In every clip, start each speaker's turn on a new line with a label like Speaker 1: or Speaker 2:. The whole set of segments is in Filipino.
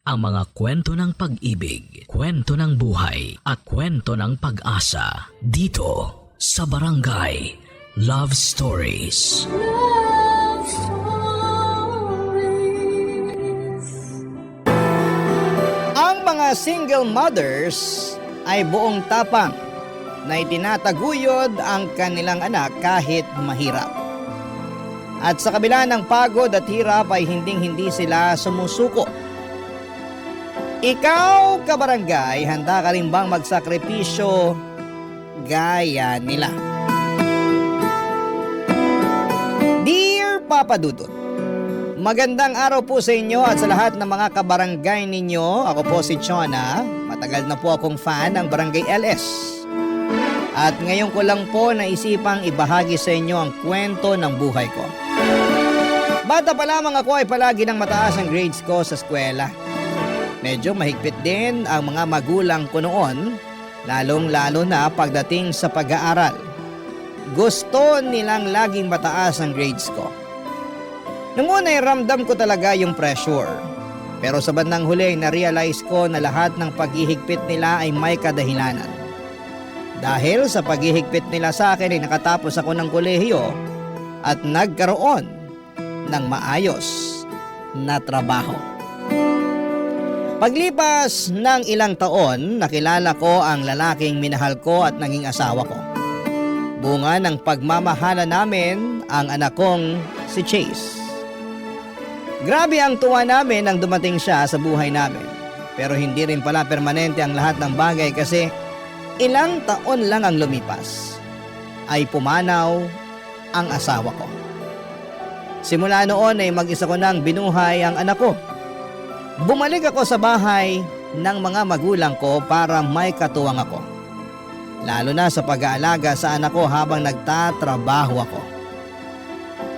Speaker 1: ang mga kwento ng pag-ibig, kwento ng buhay, at kwento ng pag-asa dito sa Barangay Love Stories.
Speaker 2: Love Stories.
Speaker 3: Ang mga single mothers ay buong tapang na itinataguyod ang kanilang anak kahit mahirap. At sa kabila ng pagod at hirap ay hinding-hindi sila sumusuko. Ikaw, kabarangay, handa ka rin bang magsakripisyo gaya nila? Dear Papa Dudut, magandang araw po sa inyo at sa lahat ng mga kabarangay ninyo. Ako po si Chona, matagal na po akong fan ng Barangay LS. At ngayon ko lang po naisipang ibahagi sa inyo ang kwento ng buhay ko. Bata pa lamang ako ay palagi nang mataas ang grades ko sa eskwela. Medyo mahigpit din ang mga magulang ko noon, lalong-lalo na pagdating sa pag-aaral. Gusto nilang laging mataas ang grades ko. Noong una ay ramdam ko talaga yung pressure. Pero sa bandang huli na-realize ko na lahat ng paghihigpit nila ay may kadahilanan. Dahil sa paghihigpit nila sa akin ay nakatapos ako ng kolehiyo at nagkaroon ng maayos na trabaho. Paglipas ng ilang taon, nakilala ko ang lalaking minahal ko at naging asawa ko. Bunga ng pagmamahala namin ang anak kong si Chase. Grabe ang tuwa namin nang dumating siya sa buhay namin. Pero hindi rin pala permanente ang lahat ng bagay kasi ilang taon lang ang lumipas ay pumanaw ang asawa ko. Simula noon ay mag-isa ko nang binuhay ang anak ko. Bumalik ako sa bahay ng mga magulang ko para may katuwang ako. Lalo na sa pag-aalaga sa anak ko habang nagtatrabaho ako.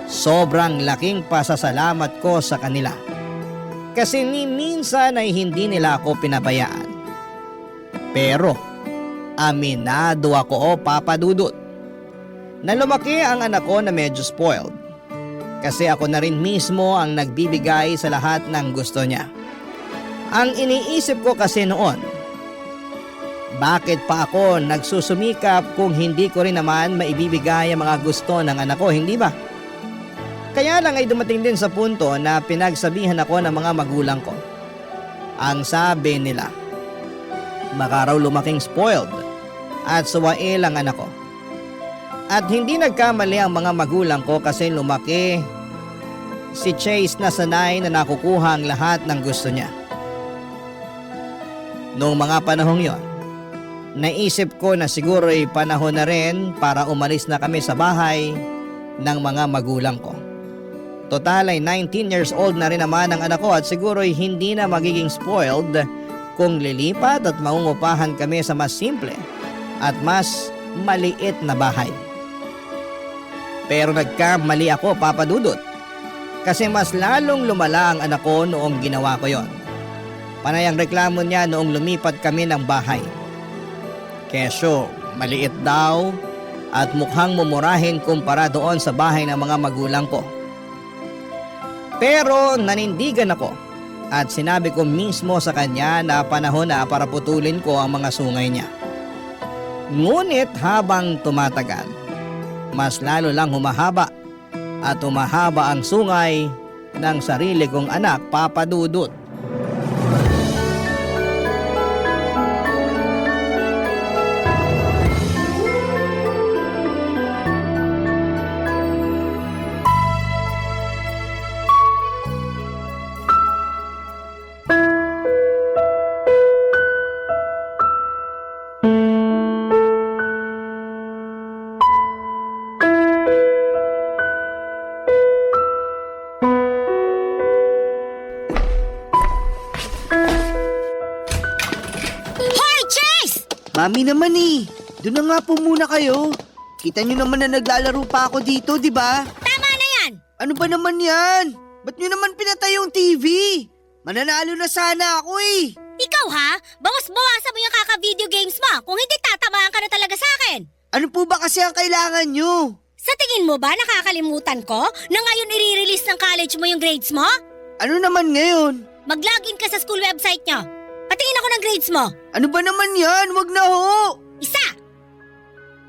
Speaker 3: Sobrang laking pasasalamat ko sa kanila. Kasi ni minsan ay hindi nila ako pinabayaan. Pero aminado ako, Papa Dudut, na lumaki ang anak ko na medyo spoiled. Kasi ako na rin mismo ang nagbibigay sa lahat ng gusto niya. Ang iniisip ko kasi noon, bakit pa ako nagsusumikap kung hindi ko rin naman maibibigay ang mga gusto ng anak ko, hindi ba? Kaya lang ay dumating din sa punto na pinagsabihan ako ng mga magulang ko. Ang sabi nila, baka raw lumaking spoiled at suwail ang anak ko. At hindi nagkamali ang mga magulang ko kasi lumaki si Chase na sanay na nakukuha ang lahat ng gusto niya. Noong mga panahong yon, naisip ko na siguro ay panahon na rin para umalis na kami sa bahay ng mga magulang ko. Total ay 19 years old na rin naman ang anak ko at siguro ay hindi na magiging spoiled kung lilipat at maungupahan kami sa mas simple at mas maliit na bahay. Pero nagkamali ako, Papa Dudut, kasi mas lalong lumala ang anak ko noong ginawa ko yon. Panay ang reklamo niya noong lumipat kami ng bahay. Kesyo, maliit daw at mukhang mumurahin kumpara doon sa bahay ng mga magulang ko. Pero nanindigan ako at sinabi ko mismo sa kanya na panahon na para putulin ko ang mga sungay niya. Ngunit habang tumatagal, mas lalo lang humahaba at humahaba ang sungay ng sarili kong anak, Papa Dudut.
Speaker 4: Mami naman eh. Doon na nga po muna kayo. Kita nyo naman na naglalaro pa ako dito, di ba?
Speaker 5: Tama na yan!
Speaker 4: Ano ba naman yan? Ba't nyo naman pinatay yung TV? Mananalo na sana ako eh.
Speaker 5: Ikaw ha? Bawas-bawasan mo yung kaka-video games mo. Kung hindi, tatamaan ka na talaga sa akin.
Speaker 4: Ano po ba kasi ang kailangan nyo?
Speaker 5: Sa tingin mo ba nakakalimutan ko na ngayon i-release ng college mo yung grades mo?
Speaker 4: Ano naman ngayon?
Speaker 5: mag-login ka sa school website nyo. Patingin ako ng grades mo.
Speaker 4: Ano ba naman yan? Wag na ho!
Speaker 5: Isa!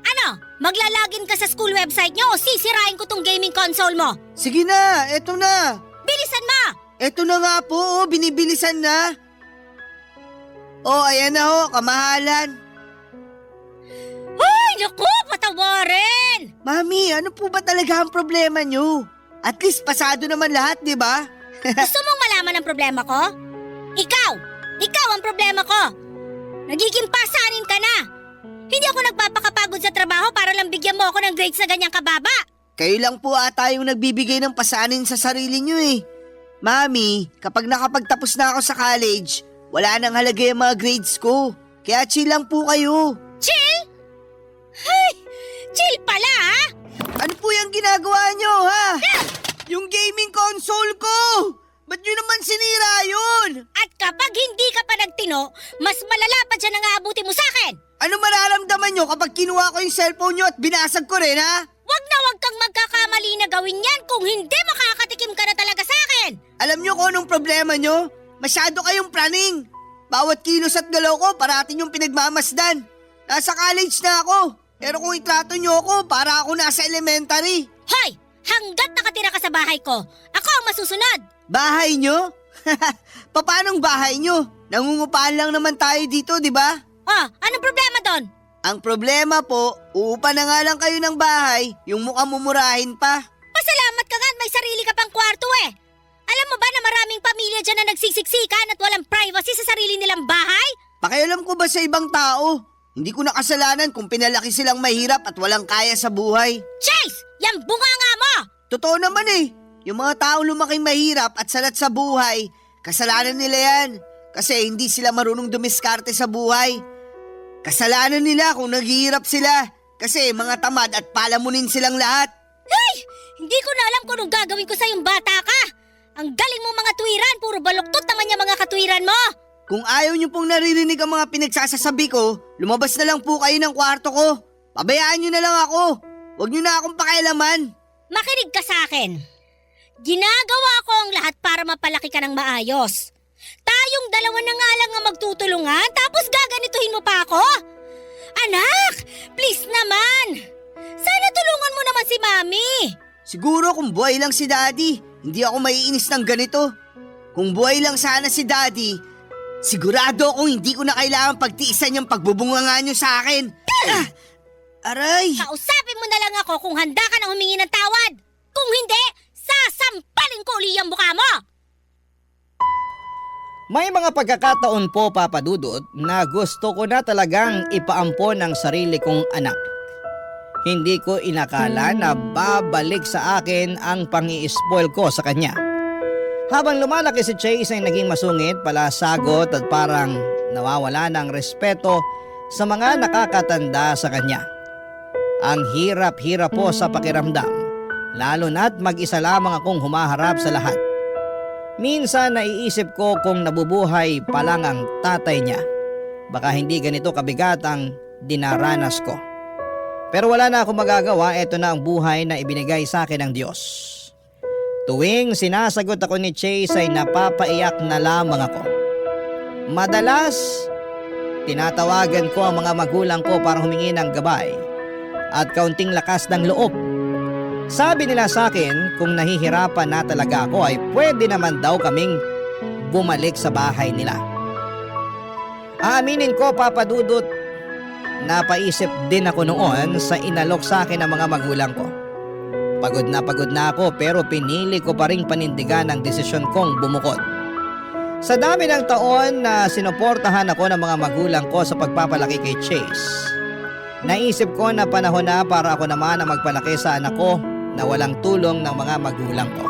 Speaker 5: Ano? Maglalagin ka sa school website nyo o sisirain ko tong gaming console mo?
Speaker 4: Sige na, eto na.
Speaker 5: Bilisan mo!
Speaker 4: Eto na nga po, oh, binibilisan na. Oh, ayan na ho, kamahalan.
Speaker 5: Ay, naku, patawarin!
Speaker 4: Mami, ano po ba talaga ang problema nyo? At least pasado naman lahat, di ba?
Speaker 5: Gusto mong malaman ang problema ko? Ikaw ang problema ko. Nagiging pasanin ka na. Hindi ako nagpapakapagod sa trabaho para lang bigyan mo ako ng grades na ganyang kababa.
Speaker 4: Kayo lang po ata yung nagbibigay ng pasanin sa sarili nyo eh. Mami, kapag nakapagtapos na ako sa college, wala nang halaga yung mga grades ko. Kaya chill lang po kayo.
Speaker 5: Chill? Ay, chill pala ha?
Speaker 4: Ano po yung ginagawa nyo, ha? Yung gaming console ko! Ba't nyo naman sinira yun?
Speaker 5: At kapag hindi ka pa nagtino, mas malala pa dyan ang aabuti mo sa akin.
Speaker 4: Ano mararamdaman nyo kapag kinuha ko yung cellphone nyo at binasag ko rin, ha?
Speaker 5: Wag kang magkakamali na gawin yan kung hindi makakatikim ka na talaga sa akin.
Speaker 4: Alam nyo kung anong problema nyo? Masyado kayong praning. Bawat kilos at galaw ko, parating yung pinagmamasdan. Nasa college na ako. Pero kung itrato nyo ako, para ako nasa elementary.
Speaker 5: Hoy! Hanggat nakatira ka sa bahay ko, ako ang masusunod.
Speaker 4: Bahay nyo? Paanong bahay nyo? Nangungupahan lang naman tayo dito, di ba?
Speaker 5: Oh, anong problema doon?
Speaker 4: Ang problema po, uupa na nga lang kayo ng bahay, yung mukhang mumurahin pa.
Speaker 5: Pasalamat ka nga at may sarili ka pang kwarto eh. Alam mo ba na maraming pamilya dyan na nagsisiksikan at walang privacy sa sarili nilang bahay?
Speaker 4: Pakialam ko ba sa ibang tao? Hindi ko na kasalanan kung pinalaki silang mahirap at walang kaya sa buhay.
Speaker 5: Chase! Yan bunganga mo!
Speaker 4: Totoo naman eh. Yung mga taong lumaking mahirap at salat sa buhay, kasalanan nila yan. Kasi hindi sila marunong dumiskarte sa buhay. Kasalanan nila kung naghihirap sila. Kasi mga tamad at palamunin silang lahat.
Speaker 5: Ay! Hindi ko na alam kung anong gagawin ko sa yung bata ka. Ang galing mo mga tuwiran, puro baluktot naman yung mga katwiran mo.
Speaker 4: Kung ayaw niyo pong naririnig ang mga pinagsasasabi ko, lumabas na lang po kayo ng kwarto ko. Pabayaan niyo na lang ako. Huwag niyo na akong pakialaman.
Speaker 5: Makinig ka sa akin. Ginagawa ko ang lahat para mapalaki ka ng maayos. Tayong dalawa na nga lang ang magtutulungan tapos gaganituhin mo pa ako? Anak, please naman. Sana tulungan mo naman si Mami.
Speaker 4: Siguro kung buhay lang si Daddy, hindi ako maiinis ng ganito. Kung buhay lang sana si Daddy, sigurado akong hindi ko na kailangan pagtiisan yung pagbubungangan niyo sa akin. Aray!
Speaker 5: Kausapin mo na lang ako kung handa ka na humingi ng tawad. Kung hindi, sasampalin ko uli ang mukha mo.
Speaker 3: May mga pagkakataon po, Papa Dudut, na gusto ko na talagang ipaampon ang sarili kong anak. Hindi ko inakala na babalik sa akin ang pangi-spoil ko sa kanya. Habang lumalaki si Chase ay naging masungit, palasagot at parang nawawala ng respeto sa mga nakakatanda sa kanya. Ang hirap-hirap po sa pakiramdam, lalo na't mag-isa lamang akong humaharap sa lahat. Minsan naiisip ko kung nabubuhay pa lang ang tatay niya, baka hindi ganito kabigat ang dinaranas ko. Pero wala na akong magagawa, eto na ang buhay na ibinigay sa akin ng Diyos. Tuwing sinasagot ako ni Chase ay napapaiyak na lamang ako. Madalas, tinatawagan ko ang mga magulang ko para humingi ng gabay at kaunting lakas ng loob. Sabi nila sa akin kung nahihirapan na talaga ako ay pwede naman daw kaming bumalik sa bahay nila. Aaminin ko, Papa Dudut, napaisip din ako noon sa inalok sa akin ng mga magulang ko. Pagod na ako pero pinili ko pa ring panindigan ang desisyon kong bumukod. Sa dami ng taon na sinuportahan ako ng mga magulang ko sa pagpapalaki kay Chase, naisip ko na panahon na para ako naman ang magpalaki sa anak ko na walang tulong ng mga magulang ko.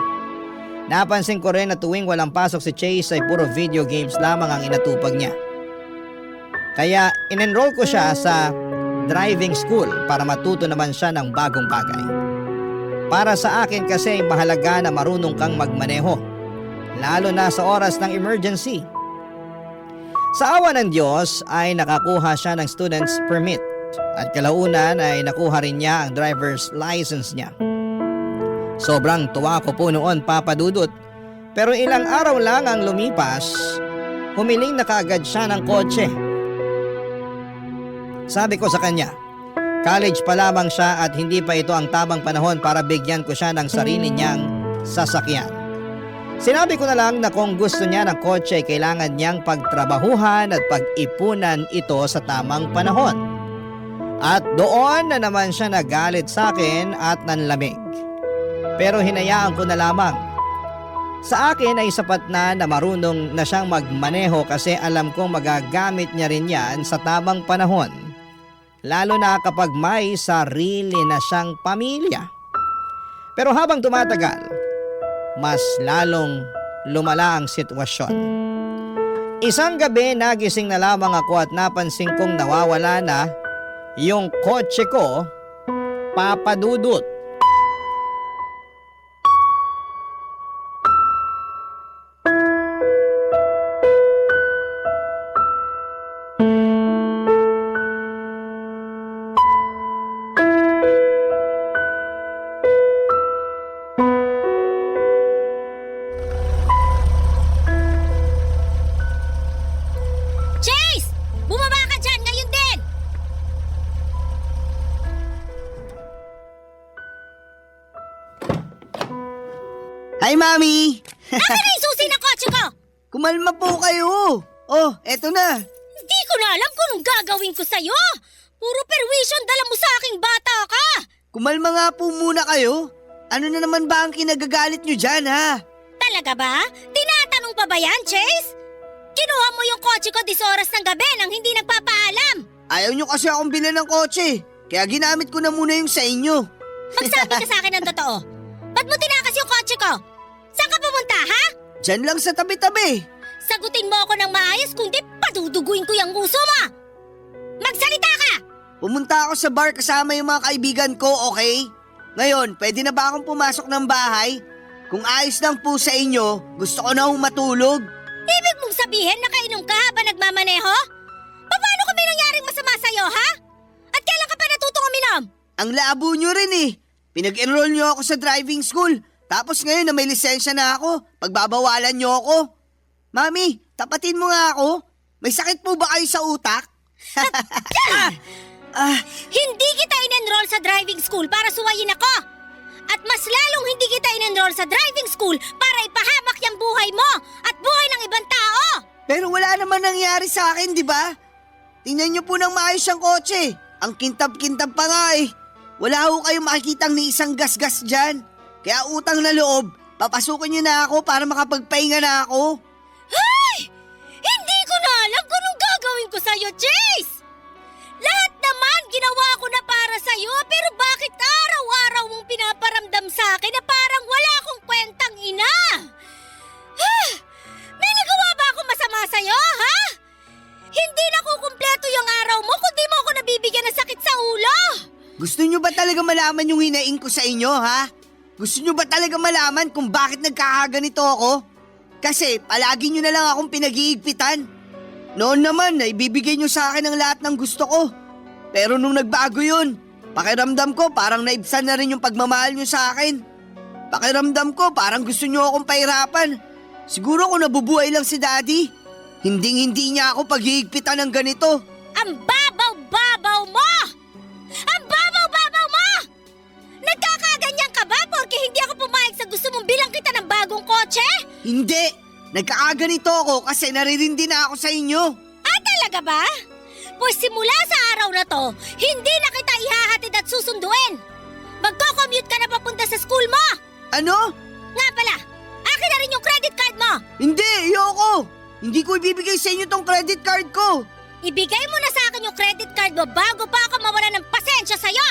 Speaker 3: Napansin ko rin na tuwing walang pasok si Chase ay puro video games lamang ang inatupag niya. Kaya in-enroll ko siya sa driving school para matuto naman siya ng bagong bagay. Para sa akin kasi mahalaga na marunong kang magmaneho, lalo na sa oras ng emergency. Sa awa ng Diyos ay nakakuha siya ng student's permit at kalaunan ay nakuha rin niya ang driver's license niya. Sobrang tuwa ko po noon, Papa Dudut, Pero ilang araw lang ang lumipas, humiling na kaagad siya ng kotse. Sabi ko sa kanya, college pa lamang siya at hindi pa ito ang tamang panahon para bigyan ko siya ng sarili niyang sasakyan. Sinabi ko na lang na kung gusto niya ng kotse, kailangan niyang pagtrabahuhan at pag-ipunan ito sa tamang panahon. At doon na naman siya nagalit sa akin at nanlamig. Pero hinayaan ko na lamang. Sa akin ay sapat na marunong na siyang magmaneho kasi alam kong magagamit niya rin yan sa tamang panahon. Lalo na kapag may sarili na siyang pamilya. Pero habang tumatagal, mas lalong lumala ang sitwasyon. Isang gabi nagising na lamang ako at napansin kong nawawala na yung kotse ko, Papa Dudut.
Speaker 5: Chase! Bumaba ka dyan ngayon din!
Speaker 4: Hi, Mami!
Speaker 5: Akin na yung susi ng kotse ko!
Speaker 4: Kumalma po kayo! Oh, eto na!
Speaker 5: Hindi ko na alam kung anong gagawin ko sa'yo! Puro perwisyon dala mo sa aking bata ka!
Speaker 4: Kumalma nga po muna kayo. Ano na naman ba ang kinagagalit nyo dyan, ha?
Speaker 5: Talaga ba? Tinatanong pa ba yan, Chase? Kinuha mo yung kotse ko 10 oras ng gabi nang hindi nagpapaalam!
Speaker 4: Ayaw nyo kasi akong bilhan ng kotse. Kaya ginamit ko na muna yung sa inyo.
Speaker 5: Magsabi ka sa akin ng totoo. Ba't mo tinakas yung kotse ko? Saan ka pumunta, ha?
Speaker 4: Diyan lang sa tabi-tabi.
Speaker 5: Sagutin mo ako ng maayos kundi paduduguin ko yung uso mo! Magsalita ka!
Speaker 4: Pumunta ako sa bar kasama yung mga kaibigan ko, okay? Ngayon, pwede na ba akong pumasok ng bahay? Kung ayos lang po sa inyo, gusto ko na matulog.
Speaker 5: Ibig mong sabihin nakainom ka habang nagmamaneho? Paano kung may nangyaring masama sa'yo, ha? At kailan ka pa natutong uminom?
Speaker 4: Ang labo nyo rin eh. Pinag-enroll nyo ako sa driving school. Tapos ngayon na may lisensya na ako, pagbabawalan nyo ako. Mami, tapatin mo nga ako. May sakit po ba kayo sa utak?
Speaker 5: Hindi kita in-enroll sa driving school para suwayin ako. At mas lalong hindi kita in-enroll sa driving school para ipahamak yung buhay mo at buhay ng ibang tao.
Speaker 4: Pero wala naman nangyari sa akin, di ba? Tingnan nyo po ng maayos ang kotse. Ang kintab-kintab pa nga eh. Wala ho kayong makikitang ni isang gas-gas dyan. Kaya utang na loob, papasukin nyo na ako para makapagpahinga na ako.
Speaker 5: Ay! Hindi ko na alam kung anong gagawin ko sa'yo, Chase! Lahat naman ginawa ko na para sa'yo, pero bakit araw-araw mong pinaparamdam sa akin na parang wala akong kwentang ina? May nagawa ba akong masama sa'yo, ha? Hindi na kukumpleto yung araw mo kung di mo ako nabibigyan ng sakit sa ulo.
Speaker 4: Gusto nyo ba talaga malaman yung hinaing ko sa inyo, ha? Gusto nyo ba talaga malaman kung bakit nagkakaganito ako? Kasi palagi nyo na lang akong pinag-iigpitan. Noon naman, ibibigay nyo sa akin ang lahat ng gusto ko. Pero nung nagbago yun, pakiramdam ko parang naibsan na rin yung pagmamahal nyo sa akin. Pakiramdam ko parang gusto nyo akong pahirapan. Siguro kung nabubuhay lang si Daddy, hinding-hindi niya ako pag-iigpitan ng ganito.
Speaker 5: Ang babaw-babaw mo! Ang babaw-babaw mo! Nagkakaganyan ka ba porque hindi ako pumayag sa gusto mong bilang kita ng bagong kotse?
Speaker 4: Hindi! Nagkakaganito ako kasi naririndi na ako sa inyo.
Speaker 5: Ah, talaga ba? Pues simula sa araw na to, hindi na kita ihahatid at susunduin. Magko-commute ka na papunta sa school mo.
Speaker 4: Ano?
Speaker 5: Nga pala, akin na rin yung credit card mo.
Speaker 4: Hindi, ayoko! Hindi ko ibibigay sa inyo tong credit card ko.
Speaker 5: Ibigay mo na sa akin yung credit card mo bago pa ako mawala ng pasensya sa'yo.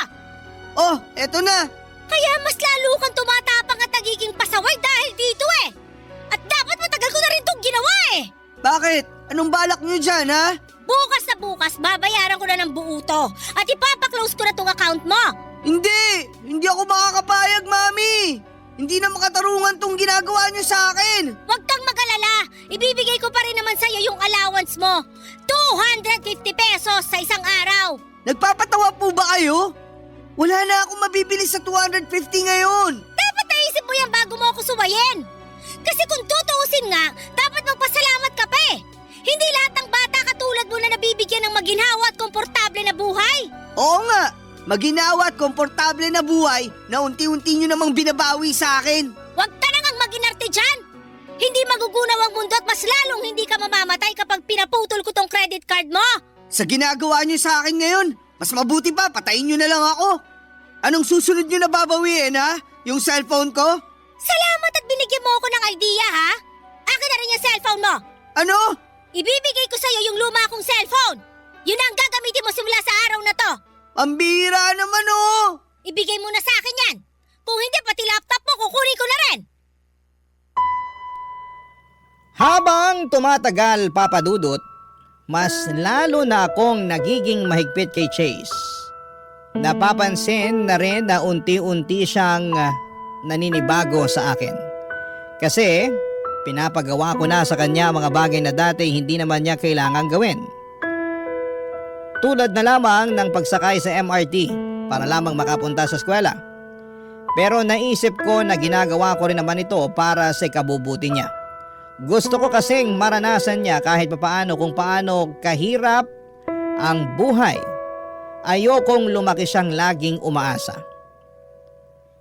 Speaker 4: Oh, eto na.
Speaker 5: Kaya mas lalo kang tumatapang at nagiging pasaway dahil dito eh. At dapat matagal ko na rin itong ginawa eh.
Speaker 4: Bakit? Anong balak nyo dyan, ha?
Speaker 5: Bukas na bukas, babayaran ko na ng buo to. At ipapaklose ko na tong account mo.
Speaker 4: Hindi! Hindi ako makakapayag, Mami! Hindi na makatarungan tong ginagawa nyo sa akin!
Speaker 5: Huwag kang mag-alala. Ibibigay ko pa rin naman sa'yo yung allowance mo. 250 pesos sa isang araw.
Speaker 4: Nagpapatawa po ba kayo? Wala na akong mabibili sa 250 ngayon!
Speaker 5: Dapat naisip mo yan bago mo ako suwayin. Kasi kung tutuusin nga, dapat magpasalamat ka pa eh. Hindi lahat ng bata katulad mo na nabibigyan ng maginhawa at komportable na buhay.
Speaker 4: Oo nga, maginawa at komportable na buhay na unti-unti nyo namang binabawi sa akin.
Speaker 5: Huwag ka nang maginarte dyan. Hindi magugunaw ang mundo at mas lalong hindi ka mamamatay kapag pinaputol ko tong credit card mo.
Speaker 4: Sa ginagawa nyo sa akin ngayon, mas mabuti pa patayin nyo na lang ako. Anong susunod nyo na babawiin ha? Yung cellphone ko?
Speaker 5: Salamat at binigyan mo ako ng idea ha. Akin na rin yung cellphone mo.
Speaker 4: Ano?
Speaker 5: Ibibigay ko sa'yo yung luma kong cellphone. Yun ang gagamitin mo simula sa araw na to.
Speaker 4: Pambira naman oh!
Speaker 5: Ibigay mo na sa akin yan. Kung hindi, pati laptop mo kukunin ko na rin.
Speaker 3: Habang tumatagal, Papa Dudut, mas lalo na akong nagiging mahigpit kay Chase. Napapansin na rin na unti-unti siyang naninibago sa akin. Kasi pinapagawa ko na sa kanya mga bagay na dati hindi naman niya kailangang gawin. Tulad na lamang ng pagsakay sa MRT para lamang makapunta sa eskwela. Pero naisip ko na ginagawa ko rin naman ito para sa ikabubuti niya. Gusto ko kasing maranasan niya kahit papaano kung paano kahirap ang buhay. Ayokong lumaki siyang laging umaasa.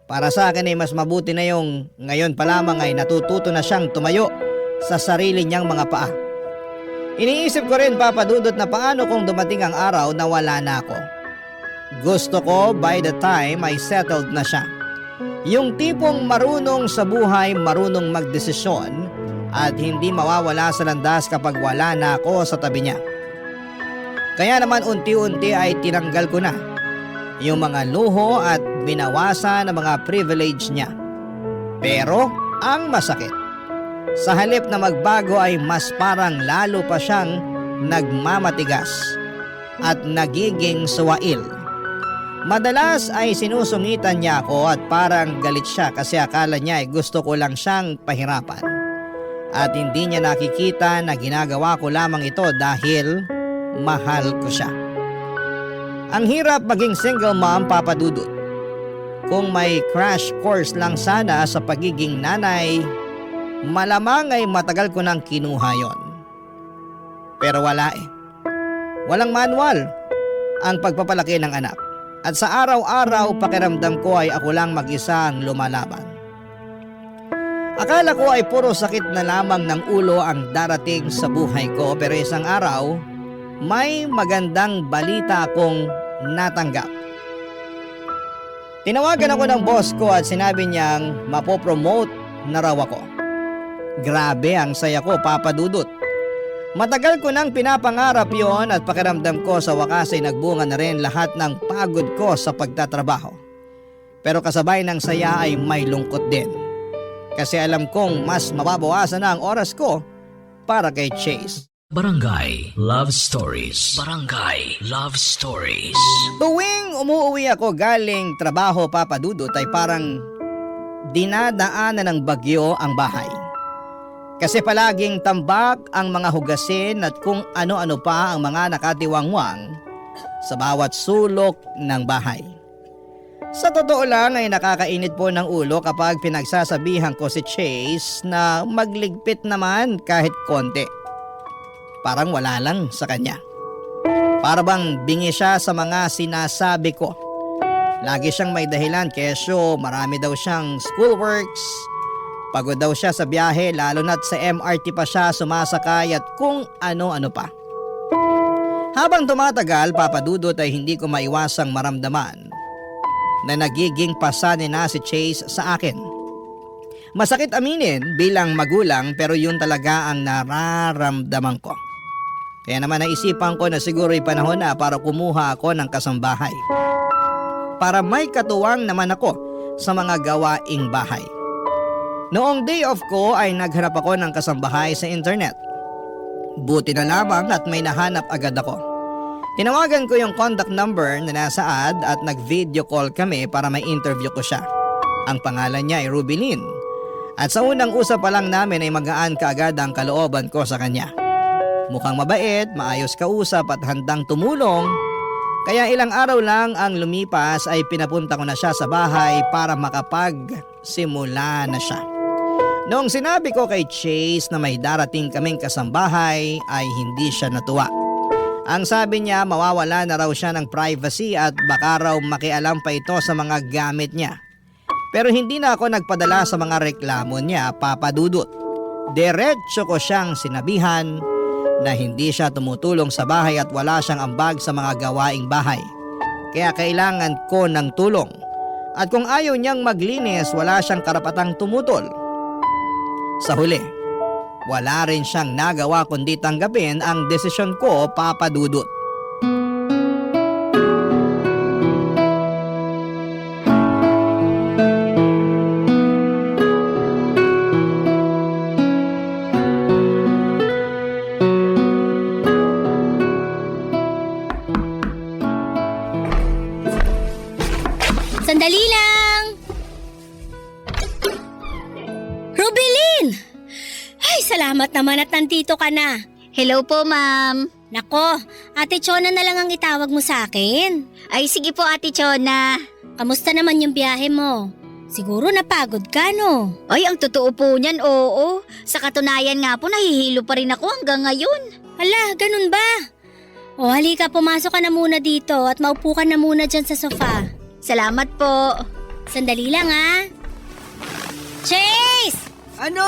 Speaker 3: Para sa akin ay mas mabuti na yung ngayon pa lamang ay natututo na siyang tumayo sa sarili niyang mga paa. Iniisip ko rin, Papa Dudut, na paano kung dumating ang araw na wala na ako. Gusto ko by the time ay settled na siya. Yung tipong marunong sa buhay, marunong magdesisyon at hindi mawawala sa landas kapag wala na ako sa tabi niya. Kaya naman unti-unti ay tinanggal ko na yung mga luho at binawasan ng mga privilege niya. Pero ang masakit, sa halip na magbago ay mas parang lalo pa siyang nagmamatigas at nagiging suwail. Madalas ay sinusungitan niya ako at parang galit siya kasi akala niya ay gusto ko lang siyang pahirapan. At hindi niya nakikita na ginagawa ko lamang ito dahil mahal ko siya. Ang hirap maging single mom, Papa Dudut. Kung may crash course lang sana sa pagiging nanay, malamang ay matagal ko nang kinuha yon. Pero wala eh. Walang manual ang pagpapalaki ng anak. At sa araw-araw pakiramdam ko ay ako lang mag-isa ang lumalaban. Akala ko ay puro sakit na lamang ng ulo ang darating sa buhay ko, pero isang araw, may magandang balita akong natanggap. Tinawagan ako ng boss ko at sinabi niyang mapopromote na raw ako. Grabe ang saya ko, Papa Dudut. Matagal ko nang pinapangarap yon at pakiramdam ko sa wakas ay nagbunga na rin lahat ng pagod ko sa pagtatrabaho. Pero kasabay ng saya ay may lungkot din. Kasi alam kong mas mababawasan na ang oras ko para kay Chase.
Speaker 1: Barangay Love Stories. Barangay Love Stories.
Speaker 3: Tuwing umuwi ako galing trabaho, Papa Dudut, ay parang dinadaanan ng bagyo ang bahay. Kasi palaging tambak ang mga hugasin at kung ano-ano pa ang mga nakatiwangwang sa bawat sulok ng bahay. Sa totoo lang ay nakakainit po ng ulo kapag pinagsasabihan ko si Chase na magligpit naman kahit konti. Parang wala lang sa kanya. Para bang bingi siya sa mga sinasabi ko. Lagi siyang may dahilan kesyo marami daw siyang schoolworks. Pagod daw siya sa biyahe lalo na't sa MRT pa siya sumasakay at kung ano-ano pa. Habang tumatagal, Papa Dudut, ay hindi ko maiwasang maramdaman na nagiging pasanin na si Chase sa akin. Masakit aminin bilang magulang pero yun talaga ang nararamdaman ko. Kaya naman naisipan ko na siguro'y panahon na para kumuha ako ng kasambahay. Para may katuwang naman ako sa mga gawaing bahay. Noong day off ko ay naghanap ako ng kasambahay sa internet. Buti na lamang at may nahanap agad ako. Tinawagan ko yung contact number na nasa ad at nag-video call kami para may interview ko siya. Ang pangalan niya ay Rubilin. At sa unang usap pa lang namin ay magaan kaagad ang kalooban ko sa kanya. Mukhang mabait, maayos kausap at handang tumulong. Kaya ilang araw lang ang lumipas ay pinapunta ko na siya sa bahay para makapagsimula na siya. Noong sinabi ko kay Chase na may darating kaming kasambahay ay hindi siya natuwa. Ang sabi niya mawawala na raw siya ng privacy at baka raw makialam pa ito sa mga gamit niya. Pero hindi na ako nagpadala sa mga reklamo niya, Papa Dudut. Diretso ko siyang sinabihan na hindi siya tumutulong sa bahay at wala siyang ambag sa mga gawaing bahay. Kaya kailangan ko ng tulong. At kung ayaw niyang maglinis, wala siyang karapatang tumutol. Sa huli, wala rin siyang nagawa kundi tanggapin ang desisyon ko, Papa Dudut.
Speaker 5: Sandali lang! Rubilin! Ay, salamat naman at nandito ka na.
Speaker 6: Hello po, ma'am.
Speaker 5: Nako, Ate Chona na lang ang itawag mo sa akin.
Speaker 6: Ay, sige po, Ate Chona.
Speaker 5: Kamusta naman yung biyahe mo? Siguro napagod ka, no?
Speaker 6: Ay, ang totoo po niyan, oo. Sa katunayan nga po, nahihilo pa rin ako hanggang ngayon.
Speaker 5: Hala, ganun ba? O halika, pumasok ka na muna dito at maupo ka na muna dyan sa sofa.
Speaker 6: Salamat po.
Speaker 5: Sandali lang, ha? Chase!
Speaker 4: Ano?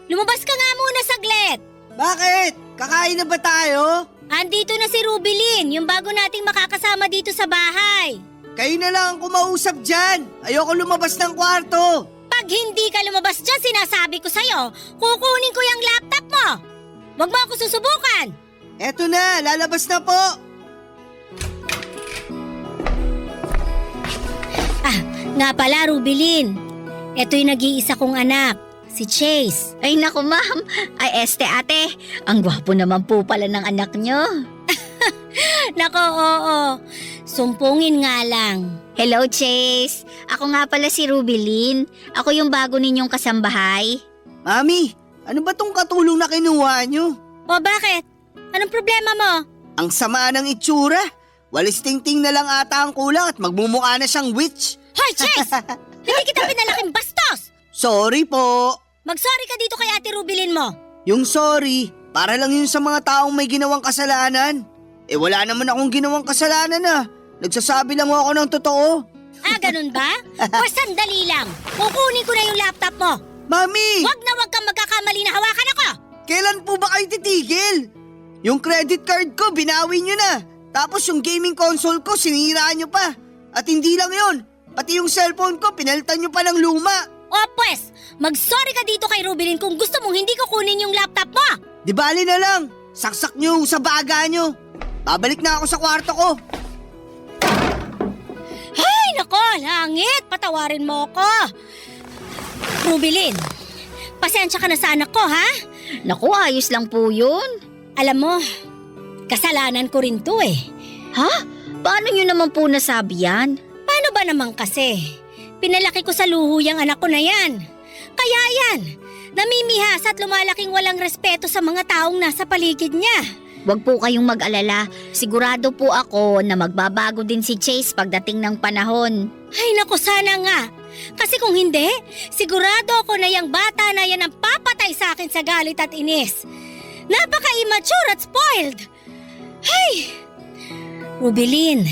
Speaker 5: Lumabas ka nga muna saglit.
Speaker 4: Bakit? Kakain na ba tayo?
Speaker 5: Andito na si Rubilin, yung bago nating makakasama dito sa bahay.
Speaker 4: Kayo na lang ang kumausap dyan. Ayoko lumabas ng kwarto.
Speaker 5: Pag hindi ka lumabas dyan, sinasabi ko sa'yo, kukunin ko yung laptop mo. Huwag mo ako susubukan.
Speaker 4: Eto na, lalabas na po.
Speaker 5: Nga pala, Rubilin. Ito yung nag-iisa kong anak, si Chase.
Speaker 6: Ay, naku, ma'am. Ay, ate. Ang gwapo naman po pala ng anak nyo.
Speaker 5: Nako, oo. Sumpungin nga lang.
Speaker 6: Hello, Chase. Ako nga pala si Rubilin. Ako yung bago ninyong kasambahay.
Speaker 4: Mami, ano ba tong katulong na kinuha nyo?
Speaker 5: O bakit? Anong problema mo?
Speaker 4: Ang sama ng itsura. Walis tingting na lang ata ang kulang at magmumukha na siyang witch.
Speaker 5: Hoy, Chase! Hindi kita pinalaking bastos!
Speaker 4: Sorry po.
Speaker 5: Mag-sorry ka dito kay Ate Rubilin mo.
Speaker 4: Yung sorry, para lang yun sa mga taong may ginawang kasalanan. Eh wala naman akong ginawang kasalanan ah. Nagsasabi lang ako ng totoo.
Speaker 5: Ah, ganun ba? O sandali lang. Kukunin ko na yung laptop mo.
Speaker 4: Mami!
Speaker 5: Huwag kang magkakamali na hawakan ako.
Speaker 4: Kailan po ba kayo titigil? Yung credit card ko, binawi nyo na. Tapos yung gaming console ko, sinira nyo pa. At hindi lang yun, pati yung cellphone ko, pinalitan nyo pa ng luma.
Speaker 5: O pues, mag-sorry ka dito kay Rubilin kung gusto mong hindi ko kunin yung laptop mo.
Speaker 4: Di bali na lang, saksak nyo sa baga nyo. Babalik na ako sa kwarto ko.
Speaker 5: Ay, nako, langit, patawarin mo ako. Rubilin, pasensya ka na sa anak ko, ha?
Speaker 6: Naku, ayos lang po yun.
Speaker 5: Alam mo, kasalanan ko rin to eh.
Speaker 6: Ha? Paano nyo naman po nasabi yan?
Speaker 5: Paano ba naman kasi? Pinalaki ko sa luho yung anak ko na yan. Kaya yan, namimihas at lumalaking walang respeto sa mga taong nasa paligid niya.
Speaker 6: Huwag po kayong mag-alala. Sigurado po ako na magbabago din si Chase pagdating ng panahon.
Speaker 5: Ay naku, sana nga. Kasi kung hindi, sigurado ako na yung bata na yan ang papatay sa akin sa galit at inis. Napaka-immature at spoiled. Ay! Rubilin,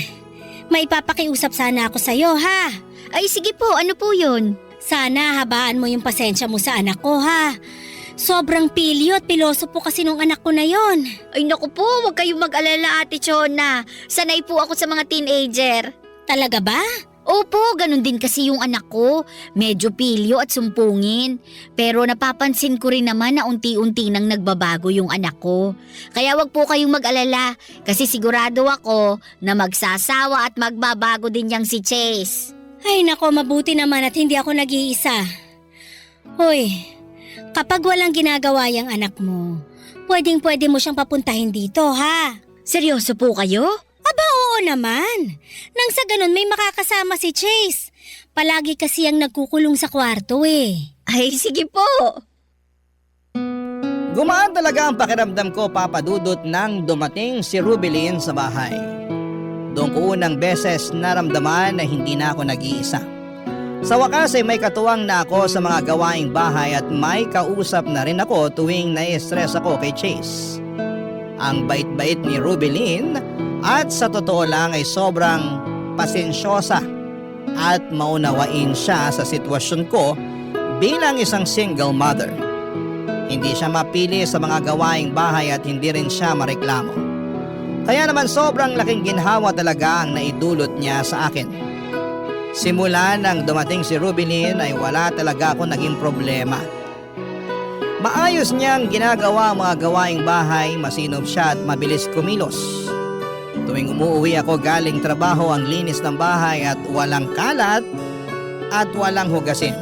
Speaker 5: may papakiusap sana ako sa'yo, ha?
Speaker 6: Ay, sige po. Ano po yun?
Speaker 5: Sana habaan mo yung pasensya mo sa anak ko, ha? Sobrang pilyo at piloso po kasi nung anak ko na yon.
Speaker 6: Ay, naku po. Huwag kayong mag-alala, Ate Chona. Sanay po ako sa mga teenager.
Speaker 5: Talaga ba?
Speaker 6: Opo, ganun din kasi yung anak ko. Medyo pilyo at sumpungin. Pero napapansin ko rin naman na unti-unti nang nagbabago yung anak ko. Kaya wag po kayong mag-alala kasi sigurado ako na magsasawa at magbabago din yang si Chase.
Speaker 5: Ay nako, mabuti naman at hindi ako nag-iisa. Hoy, kapag walang ginagawa yung anak mo, pwedeng-pwede mo siyang papuntahin dito, ha?
Speaker 6: Seryoso po kayo?
Speaker 5: Aba, oo naman. Nang sa ganun may makakasama si Chase. Palagi kasi ang nagkukulong sa kwarto eh.
Speaker 6: Ay, sige po.
Speaker 3: Gumaan talaga ang pakiramdam ko, Papa Dudut, nang dumating si Rubilin sa bahay. Doon ko unang beses naramdaman na hindi na ako nag-iisa. Sa wakas ay may katuwang na ako sa mga gawaing bahay at may kausap na rin ako tuwing nai-stress ako kay Chase. Ang bait-bait ni Rubilin at sa totoo lang ay sobrang pasensyosa at maunawain siya sa sitwasyon ko bilang isang single mother. Hindi siya mapili sa mga gawaing bahay at hindi rin siya mareklamo. Kaya naman sobrang laking ginhawa talaga ang naidulot niya sa akin. Simula nang dumating si Rubilin ay wala talaga ako naging problema. Maayos niyang ginagawa ang mga gawaing bahay, masinop siya at mabilis kumilos. Tuwing umuwi ako galing trabaho, ang linis ng bahay at walang kalat at walang hugasin.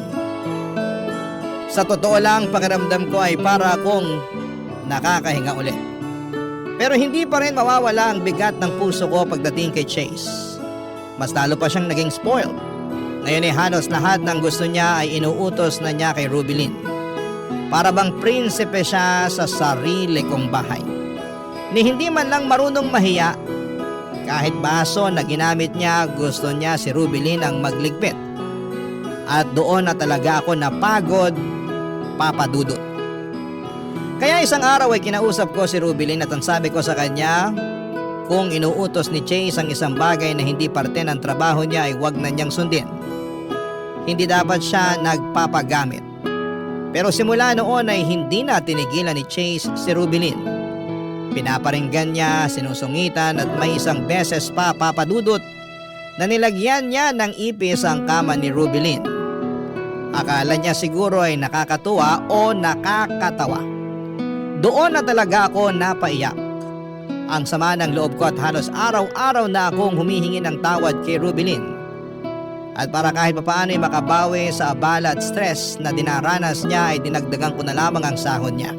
Speaker 3: Sa totoo lang, pakiramdam ko ay para akong nakakahinga ulit. Pero hindi pa rin mawawala ang bigat ng puso ko pagdating kay Chase. Mas lalo pa siyang naging spoiled. Ngayon ay halos lahat ng gusto niya ay inuutos na niya kay Rubilin. Para bang prinsipe siya sa sarili kong bahay. Ni hindi man lang marunong mahiya. Kahit baso na ginamit niya, gusto niya si Rubilin ang magligpit. At doon na talaga ako napagod, Papa Dudut. Kaya isang araw ay kinausap ko si Rubilin at ang sabi ko sa kanya, kung inuutos ni Chase ang isang bagay na hindi parte ng trabaho niya ay huwag na niyang sundin. Hindi dapat siya nagpapagamit. Pero simula noon ay hindi na tinigilan ni Chase si Rubilin. Pinaparinggan niya, sinusungitan at may isang beses pa, Papa Dudut, na nilagyan niya ng ipis ang kama ni Rubilin. Akala niya siguro ay nakakatuwa o nakakatawa. Doon na talaga ako napaiyak. Ang sama ng loob ko at halos araw-araw na akong humihingi ng tawad kay Rubilin. At para kahit papaano ay makabawi sa abala at stress na dinaranas niya ay dinagdagan ko na lamang ang sahod niya.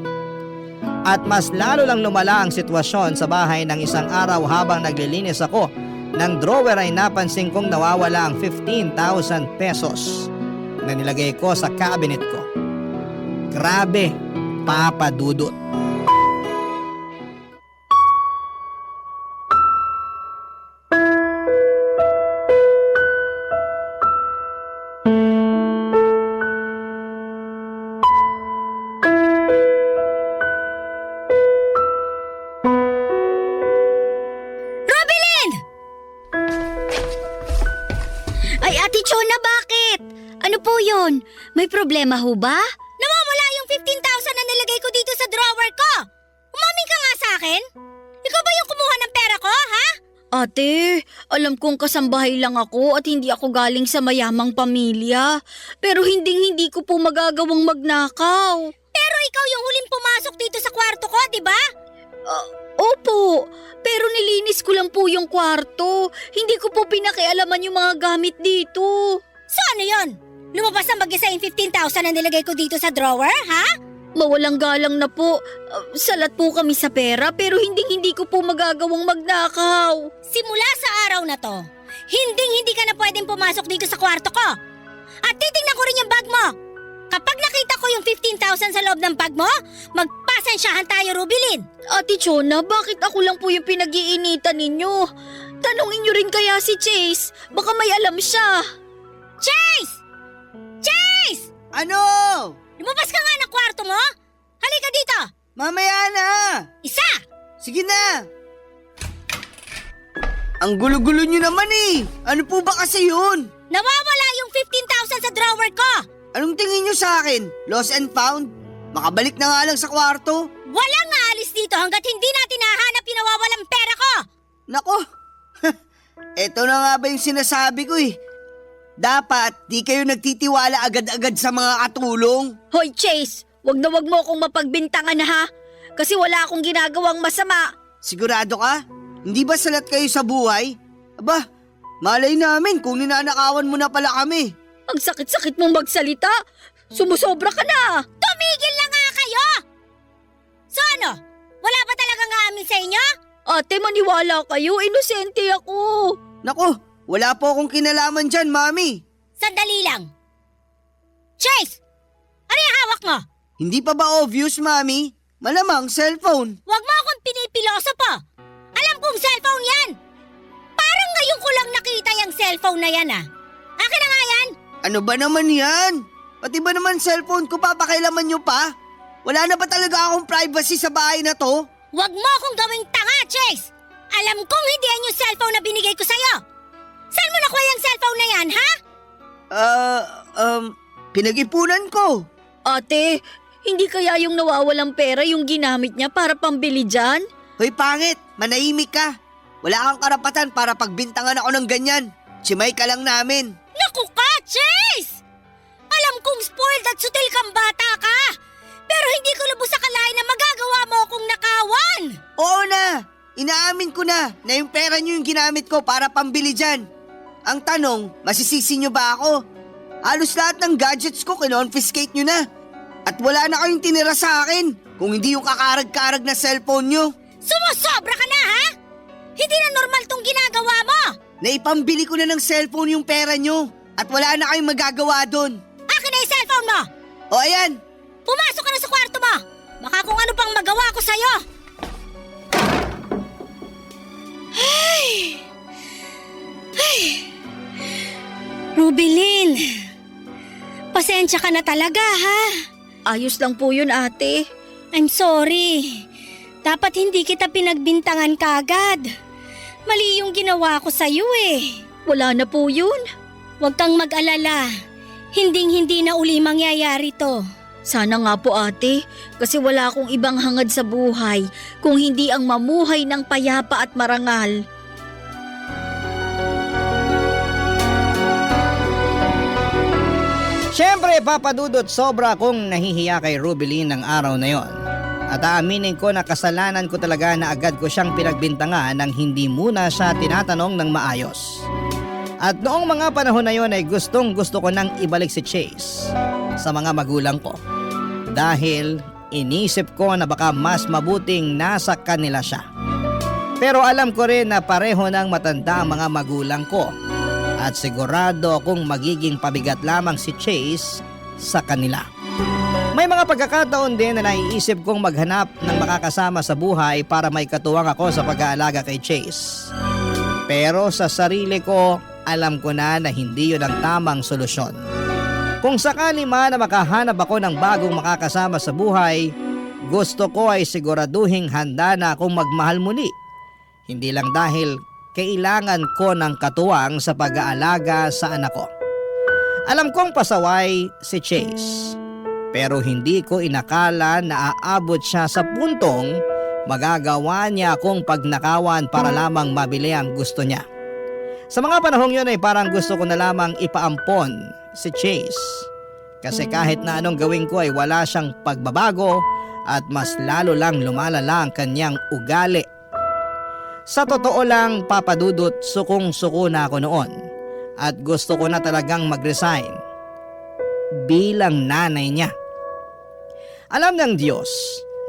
Speaker 3: At mas lalo lang lumala ang sitwasyon sa bahay ng isang araw habang naglilinis ako ng drawer ay napansin kong nawawala ang 15,000 pesos na nilagay ko sa cabinet ko. Grabe, Papa Dudut.
Speaker 6: Ay, Ate Chona, bakit? Ano po yun? May problema ho ba?
Speaker 5: Nawawala yung 15,000 na nilagay ko dito sa drawer ko. Umamin ka nga sa akin. Ikaw ba yung kumuha ng pera ko, ha?
Speaker 6: Ate, alam kong kasambahay lang ako at hindi ako galing sa mayamang pamilya. Pero hindi ko po magagawang magnakaw.
Speaker 5: Pero ikaw yung huling pumasok dito sa kwarto ko, di ba?
Speaker 6: Opo, pero nilinis ko lang po yung kwarto. Hindi ko po pinakialaman yung mga gamit dito.
Speaker 5: So ano yun? Lumabas na mag-isa yung 15,000 na nilagay ko dito sa drawer, ha?
Speaker 6: Mawalang galang na po. Salat po kami sa pera pero hindi ko po magagawang magnakaw.
Speaker 5: Simula sa araw na to, hindi ka na pwedeng pumasok dito sa kwarto ko. At titingnan ko rin yung bag mo. Kapag nakita ko yung 15,000 sa loob ng bag mo, magpasensyahan tayo, Rubilin.
Speaker 6: Ate Chona, bakit ako lang po yung pinag-iinitan ninyo? Tanungin niyo rin kaya si Chase. Baka may alam siya.
Speaker 5: Chase! Chase!
Speaker 4: Ano?
Speaker 5: Lumabas ka nga ng kwarto mo. Halika dito.
Speaker 4: Mamaya na!
Speaker 5: Isa!
Speaker 4: Sige na! Ang gulo-gulo nyo naman eh! Ano po ba kasi yun?
Speaker 5: Nawawala yung 15,000 sa drawer ko.
Speaker 4: Anong tingin nyo sa akin? Lost and found? Makabalik na nga lang sa kwarto?
Speaker 5: Walang aalis dito hanggat hindi natin nahanap yung nawawalang pera ko.
Speaker 4: Nako! Eto na nga ba yung sinasabi ko eh. Dapat di kayo nagtitiwala agad-agad sa mga katulong.
Speaker 6: Hoy Chase, wag mo akong mapagbintangan ha. Kasi wala akong ginagawang masama.
Speaker 4: Sigurado ka? Hindi ba salat kayo sa buhay? Aba, malay namin kung ninanakawan mo na pala kami.
Speaker 6: Ang sakit-sakit mong magsalita. Sumusobra ka na.
Speaker 5: Tumigil na nga kayo! So ano? Wala ba talagang aamin sa inyo?
Speaker 6: Ate, maniwala kayo. Inosente ako.
Speaker 4: Nako, wala po akong kinalaman dyan, Mami.
Speaker 5: Sandali lang. Chase! Ano yung hawak mo?
Speaker 4: Hindi pa ba obvious, Mami? Malamang cellphone.
Speaker 5: Huwag mo akong pinipiloso po. Alam kong cellphone yan. Parang ngayon ko lang nakita yung cellphone na yan ah. Akin na nga yan.
Speaker 4: Ano ba naman yan? Pati ba naman cellphone ko papakailaman nyo pa? Wala na ba talaga akong privacy sa bahay na to?
Speaker 5: Huwag mo akong gawing tanga, Chase! Alam kong hindi yan yung cellphone na binigay ko sa'yo! Saan mo nakuha yung cellphone na yan, ha?
Speaker 4: Pinag-ipunan ko.
Speaker 6: Ate, hindi kaya yung nawawalang pera yung ginamit niya para pambili dyan?
Speaker 4: Hoy pangit, manahimik ka. Wala kang karapatan para pagbintangan ako ng ganyan. Tsimay ka lang namin.
Speaker 5: Naku ka, Chase! Alam kong spoiled at sutil kang bata ka! Pero hindi ko lubos akalain na magagawa mo akong nakawan!
Speaker 4: Oo na, inaamin ko na yung pera nyo yung ginamit ko para pambili dyan. Ang tanong, masisisi nyo ba ako? Halos lahat ng gadgets ko kinonfiscate nyo na. At wala na kayong tinira sa akin kung hindi yung kakarag-karag na cellphone nyo.
Speaker 5: Sumusobra ka na, ha? Hindi na normal tong ginagawa mo!
Speaker 4: Naipambili ko na ng cellphone yung pera nyo at wala na kayong magagawa doon.
Speaker 5: Akin na yung cellphone mo!
Speaker 4: O ayan,
Speaker 5: Pumasok ka na sa kwarto mo! Baka kung ano pang magawa ko sa'yo! Rubilin! Pasensya ka na talaga, ha?
Speaker 6: Ayos lang po yun, ate.
Speaker 5: I'm sorry. Dapat hindi kita pinagbintangan kagad. Mali yung ginawa ko sa'yo eh.
Speaker 6: Wala na po yun.
Speaker 5: Huwag kang mag-alala. Hinding-hindi na uli mangyayari to.
Speaker 6: Sana nga po, ate, kasi wala akong ibang hangad sa buhay kung hindi ang mamuhay ng payapa at marangal.
Speaker 3: Siyempre, Papa Dudut, sobra akong nahihiya kay Rubilin ng araw na yon. At aaminin ko na kasalanan ko talaga na agad ko siyang pinagbintangan nang hindi muna siya tinatanong ng maayos. At noong mga panahon na yon ay gustong gusto ko nang ibalik si Chase sa mga magulang ko. Dahil inisip ko na baka mas mabuting nasa kanila siya. Pero alam ko rin na pareho ng matanda ang mga magulang ko. At sigurado akong magiging pabigat lamang si Chase sa kanila. May mga pagkakataon din na naiisip kong maghanap ng makakasama sa buhay para may katuwang ako sa pag-aalaga kay Chase. Pero sa sarili ko, alam ko na hindi yun ang tamang solusyon. Kung sakali man na makahanap ako ng bagong makakasama sa buhay, gusto ko ay siguraduhing handa na akong magmahal muli. Hindi lang dahil kailangan ko ng katuwang sa pag-aalaga sa anak ko. Alam kong pasaway si Chase, pero hindi ko inakala na aabot siya sa puntong magagawa niya akong pagnakawan para lamang mabili ang gusto niya. Sa mga panahong yun ay parang gusto ko na lamang ipaampon si Chase. Kasi kahit na anong gawin ko ay wala siyang pagbabago at mas lalo lang lumalala ang kanyang ugali. Sa totoo lang, Papa Dudut, sukong-suko na ako noon at gusto ko na talagang mag-resign bilang nanay niya. Alam ng Diyos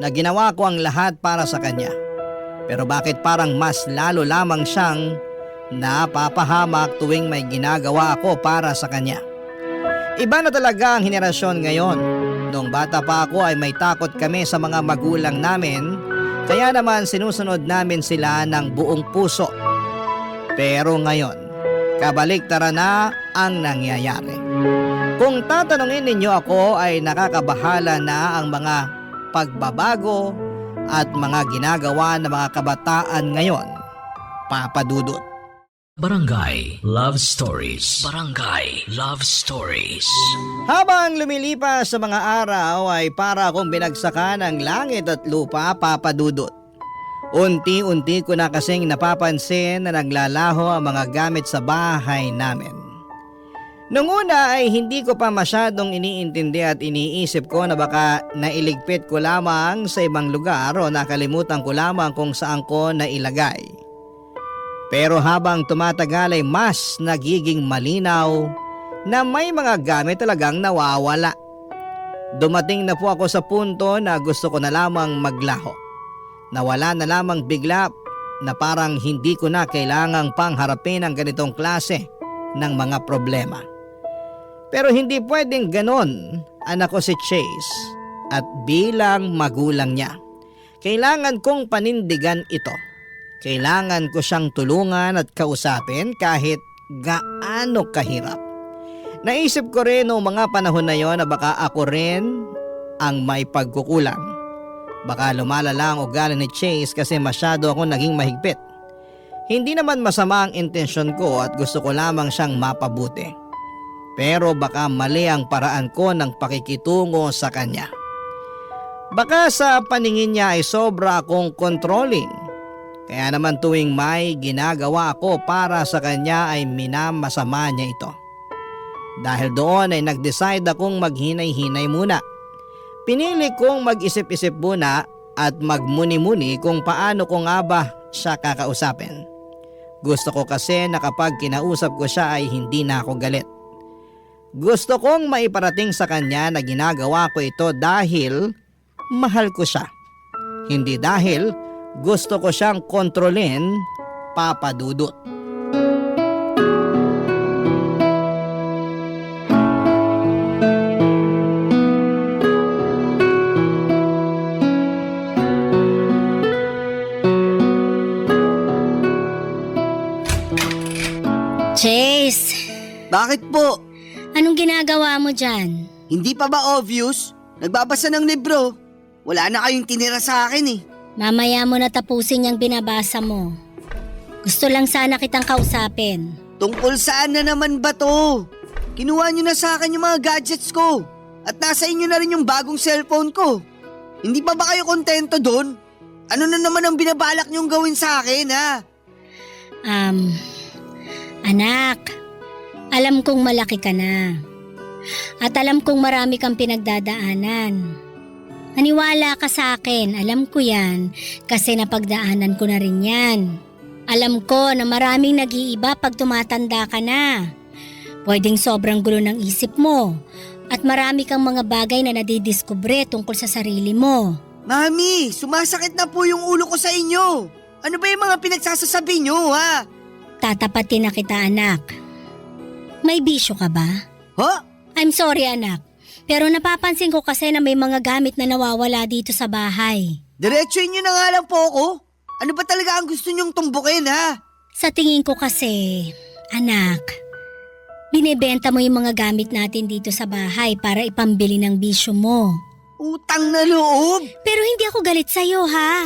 Speaker 3: na ginawa ko ang lahat para sa kanya. Pero bakit parang mas lalo lamang siyang napapahamak tuwing may ginagawa ako para sa kanya? Iba na talaga ang henerasyon ngayon. Noong bata pa ako ay may takot kami sa mga magulang namin, kaya naman sinusunod namin sila ng buong puso. Pero ngayon, kabaliktaran na ang nangyayari. Kung tatanungin ninyo ako ay nakakabahala na ang mga pagbabago at mga ginagawa ng mga kabataan ngayon, Papa Dudut.
Speaker 1: Barangay Love Stories. Barangay Love Stories.
Speaker 3: Habang lumilipas sa mga araw ay para akong binagsakan ng langit at lupa, Papa Dudut. Unti-unti ko na kasing napapansin na naglalaho ang mga gamit sa bahay namin. Nung una ay hindi ko pa masyadong iniintindi at iniisip ko na baka nailigpit ko lamang sa ibang lugar o nakalimutan ko lamang kung saan ko nailagay. Pero habang tumatagal ay mas nagiging malinaw na may mga gamit talagang nawawala. Dumating na po ako sa punto na gusto ko na lamang maglaho. Nawala na lamang bigla na parang hindi ko na kailangang pangharapin ang ganitong klase ng mga problema. Pero hindi pwedeng ganon, anak ko si Chase, at bilang magulang niya. Kailangan kong panindigan ito. Kailangan ko siyang tulungan at kausapin kahit gaano kahirap. Naisip ko rin noong mga panahon na yon na baka ako rin ang may pagkukulang. Baka lumalala ang ugali ni Chase kasi masyado ako naging mahigpit. Hindi naman masama ang intensyon ko at gusto ko lamang siyang mapabuti. Pero baka mali ang paraan ko ng pakikitungo sa kanya. Baka sa paningin niya ay sobra akong controlling. Kaya naman tuwing may ginagawa ako para sa kanya ay minamasama niya ito. Dahil doon ay nag-decide akong maghinay-hinay muna. Pinili kong mag-isip-isip muna at magmuni-muni kung paano ko nga ba siya kakausapin. Gusto ko kasi na kapag kinausap ko siya ay hindi na ako galit. Gusto kong maiparating sa kanya na ginagawa ko ito dahil mahal ko siya. Hindi dahil gusto ko siyang kontrolin, Papa Dudut.
Speaker 5: Chase,
Speaker 4: Bakit po?
Speaker 5: anong ginagawa mo dyan?
Speaker 4: Hindi pa ba obvious? Nagbabasa ng libro. Wala na kayong tinira sa akin eh.
Speaker 5: Mamaya mo na tapusin yung binabasa mo. Gusto lang sana kitang kausapin.
Speaker 4: Tungkol saan na naman ba to? Kinuha niyo na sa akin yung mga gadgets ko. At nasa inyo na rin yung bagong cellphone ko. Hindi pa ba kayo kontento doon? Ano na naman ang binabalak niyong gawin sa akin ha?
Speaker 5: Anak, alam kong malaki ka na. At alam kong marami kang pinagdadaanan. Maniwala ka sa akin, alam ko yan, kasi napagdaanan ko na rin yan. Alam ko na maraming nag-iiba pag tumatanda ka na. Pwedeng sobrang gulo ng isip mo. At marami kang mga bagay na nadidiskubre tungkol sa sarili mo.
Speaker 4: Mami, sumasakit na po yung ulo ko sa inyo. Ano ba yung mga pinagsasasabi niyo ha?
Speaker 5: Tatapatin na kita, anak. May bisyo ka ba?
Speaker 4: Ha?
Speaker 5: I'm sorry, anak. Pero napapansin ko kasi na may mga gamit na nawawala dito sa bahay.
Speaker 4: Diretsuin niyo na nga lang po ako. Ano ba talaga ang gusto niyong tumbukin ha?
Speaker 5: Sa tingin ko kasi, anak, binebenta mo yung mga gamit natin dito sa bahay para ipambili ng bisyo mo.
Speaker 4: Utang na loob.
Speaker 5: Pero hindi ako galit sa'yo, ha?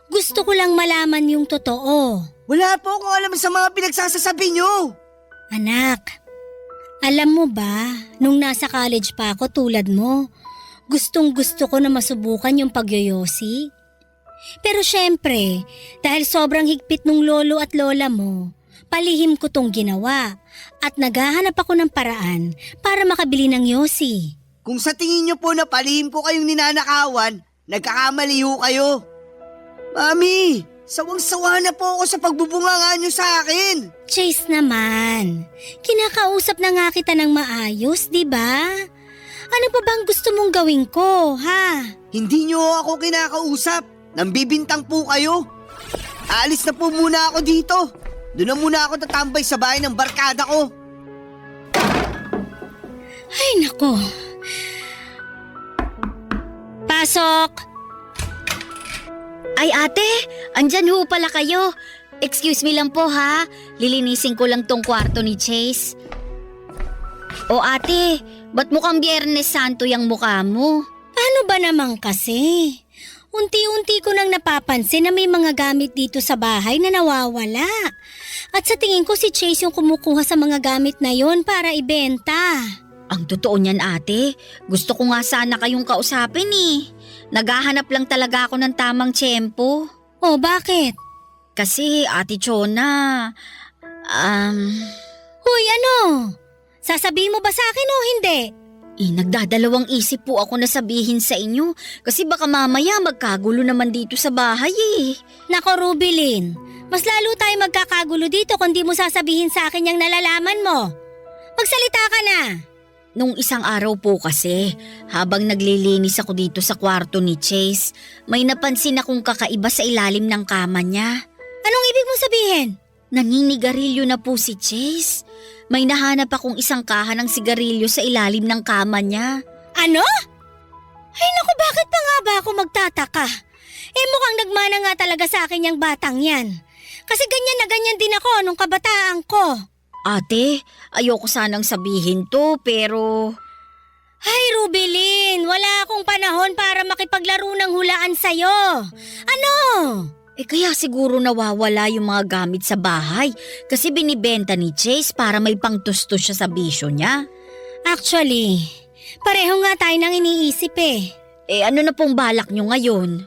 Speaker 5: Gusto ko lang malaman yung totoo.
Speaker 4: Wala po akong alam sa mga pinagsasasabi niyo.
Speaker 5: Anak, alam mo ba, nung nasa college pa ako tulad mo, gustong gusto ko na masubukan yung pagyoyosi. Pero syempre, dahil sobrang higpit nung lolo at lola mo, palihim ko tong ginawa at naghahanap ako ng paraan para makabili ng yosi.
Speaker 4: Kung sa tingin niyo po na palihim ko kayong ninanakawan, nagkakamali ho kayo. Mami, sawang-sawa na po ako sa pagbubunganga niyo sa akin.
Speaker 5: Chase naman, kinakausap na nga kita ng maayos, di ba? Ano pa bang gusto mong gawin ko, ha?
Speaker 4: Hindi niyo ako kinakausap. Nambibintang po kayo. Aalis na po muna ako dito. Doon na muna ako tatambay sa bahay ng barkada ko.
Speaker 5: Ay, nako. Pasok!
Speaker 6: Ay ate, andyan ho pala kayo. Excuse me lang po ha, lilinisin ko lang tong kwarto ni Chase. O ate, ba't mukhang Biyernes Santo yung mukha mo?
Speaker 5: Ano ba naman kasi? Unti-unti ko nang napapansin na may mga gamit dito sa bahay na nawawala. At sa tingin ko si Chase yung kumukuha sa mga gamit na yon para ibenta.
Speaker 6: Ang totoo niyan ate, gusto ko nga sana kayong kausapin eh. Naghahanap lang talaga ako ng tamang tiyempo.
Speaker 5: O bakit?
Speaker 6: Kasi ate Chona,
Speaker 5: Hoy, ano? Sasabihin mo ba sa akin o hindi?
Speaker 6: nagdadalawang isip po ako na sabihin sa inyo kasi baka mamaya magkagulo naman dito sa bahay eh.
Speaker 5: Nako Rubilin, mas lalo tayo magkakagulo dito kung di mo sasabihin sa akin yung nalalaman mo. Magsalita ka na.
Speaker 6: Nung isang araw po kasi, habang naglilinis ako dito sa kwarto ni Chase, may napansin akong kakaiba sa ilalim ng kama niya.
Speaker 5: Anong ibig mo sabihin?
Speaker 6: Naninigarilyo na po si Chase. May nahanap akong isang kaha ng sigarilyo sa ilalim ng kama niya.
Speaker 5: Ano? Ay naku, bakit pa nga ba ako magtataka? Mukhang nagmana nga talaga sa akin yung batang yan. Kasi ganyan na ganyan din ako nung kabataan ko.
Speaker 6: Ate, ayoko sanang sabihin to pero...
Speaker 5: Ay, Rubilin, wala akong panahon para makipaglaro ng hulaan sa'yo. Ano?
Speaker 6: Kaya siguro nawawala yung mga gamit sa bahay kasi binibenta ni Chase para may pangtustos siya sa bisyo niya.
Speaker 5: Actually, pareho nga tayo nang iniisip eh.
Speaker 6: Ano na pong balak nyo ngayon?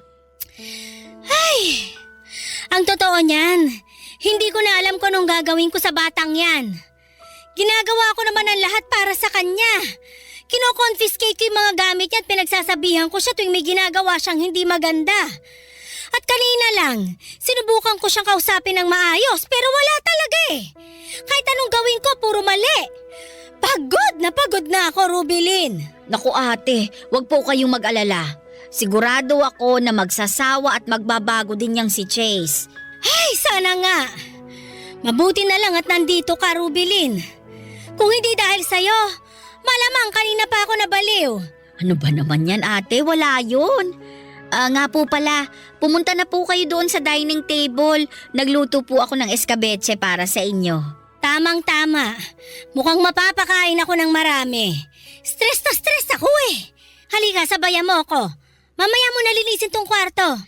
Speaker 5: Ang totoo niyan, hindi ko na alam kung anong gagawin ko sa batang yan. Ginagawa ko naman ang lahat para sa kanya. Kino-confiscate ko yung mga gamit niya at pinagsasabihan ko siya tuwing may ginagawa siyang hindi maganda. At kanina lang, sinubukan ko siyang kausapin ng maayos pero wala talaga eh. Kahit anong gawin ko, puro mali. Pagod na ako, Rubilin.
Speaker 6: Naku ate, wag po kayong mag-alala. Sigurado ako na magsasawa at magbabago din yang si Chase.
Speaker 5: Ay, sana nga. Mabuti na lang at nandito ka, Rubilin. Kung hindi dahil sa'yo, malamang kanina pa ako nabaliw.
Speaker 6: Ano ba naman yan ate? Wala yun. Nga po pala, pumunta na po kayo doon sa dining table. Nagluto po ako ng escabeche para sa inyo.
Speaker 5: Tamang-tama. Mukhang mapapakain ako ng marami. Stress na stress ako eh. Halika, sabayan mo ako. Mamaya mo nalinisin tong kwarto.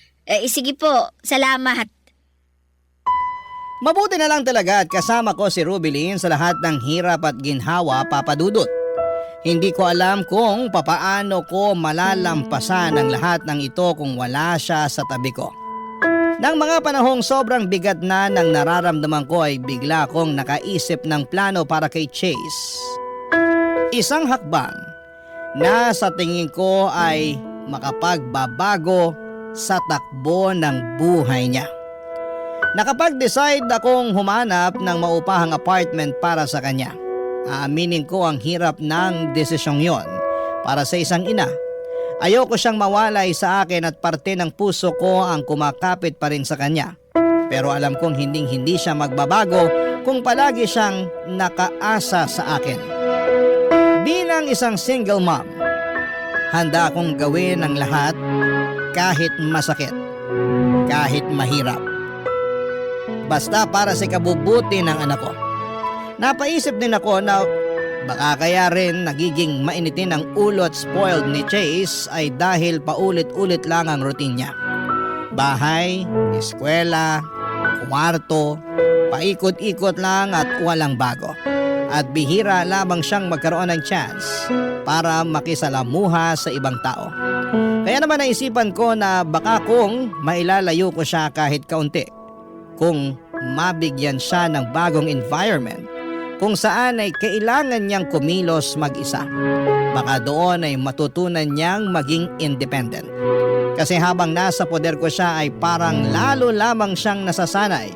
Speaker 6: Sige po, salamat.
Speaker 3: Mabuti na lang talaga at kasama ko si Rubilin sa lahat ng hirap at ginhawa, Papa Dudut. Hindi ko alam kung papaano ko malalampasan ang lahat ng ito kung wala siya sa tabi ko. Nang mga panahong sobrang bigat na ng nararamdaman ko ay bigla akong nakaisip ng plano para kay Chase. Isang hakbang na sa tingin ko ay makapagbabago sa takbo ng buhay niya. Nakapag-decide akong humanap ng maupahang apartment para sa kanya. Aaminin ko ang hirap ng desisyong yon para sa isang ina. Ayoko siyang mawalay sa akin at parte ng puso ko ang kumakapit pa rin sa kanya. Pero alam kong hindi siya magbabago kung palagi siyang nakaasa sa akin. Bilang isang single mom, handa akong gawin ang lahat kahit masakit, kahit mahirap. Basta para sa kabubuti ng anak ko. Napaisip din ako na baka kaya rin nagiging mainitin ang ulo at spoiled ni Chase ay dahil paulit-ulit lang ang routine niya. Bahay, eskwela, kwarto, paikot-ikot lang at walang bago. At bihira lamang siyang magkaroon ng chance para makisalamuha sa ibang tao. Kaya naman naisipan ko na baka kung mailalayo ko siya kahit kaunti, kung mabigyan siya ng bagong environment kung saan ay kailangan niyang kumilos mag-isa. Baka doon ay matutunan niyang maging independent. Kasi habang nasa poder ko siya ay parang lalo lamang siyang nasasanay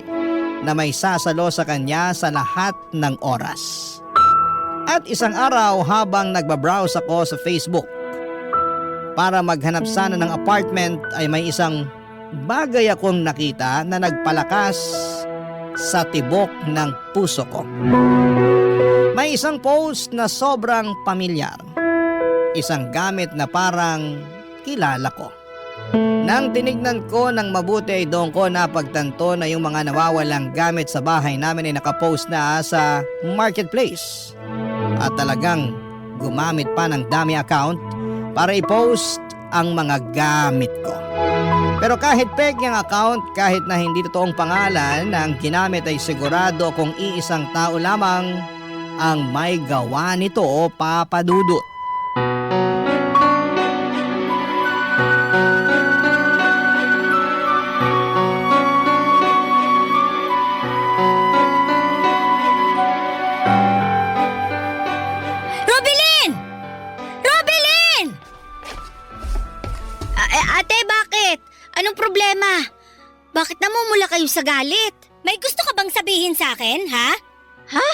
Speaker 3: na may sasalo sa kanya sa lahat ng oras. At isang araw habang nagbabrowse ako sa Facebook para maghanap sana ng apartment ay may isang bagay akong nakita na nagpalakas sa tibok ng puso ko. May isang post na sobrang pamilyar. Isang gamit na parang kilala ko. Nang tinignan ko ng mabuti ay doon ko napagtanto na yung mga nawawalang gamit sa bahay namin ay nakapost na sa marketplace. At talagang gumamit pa ng dummy account para i-post ang mga gamit ko. Pero kahit fake yung account, kahit na hindi totoong pangalan, ang ginamit ay sigurado kung iisang tao lamang ang may gawa nito, Papa Dudut.
Speaker 5: Rubilin! Rubilin!
Speaker 6: Ate, bakit? Anong problema? Bakit namumula kayo sa galit?
Speaker 5: May gusto ka bang sabihin sa akin, ha?
Speaker 6: Ha?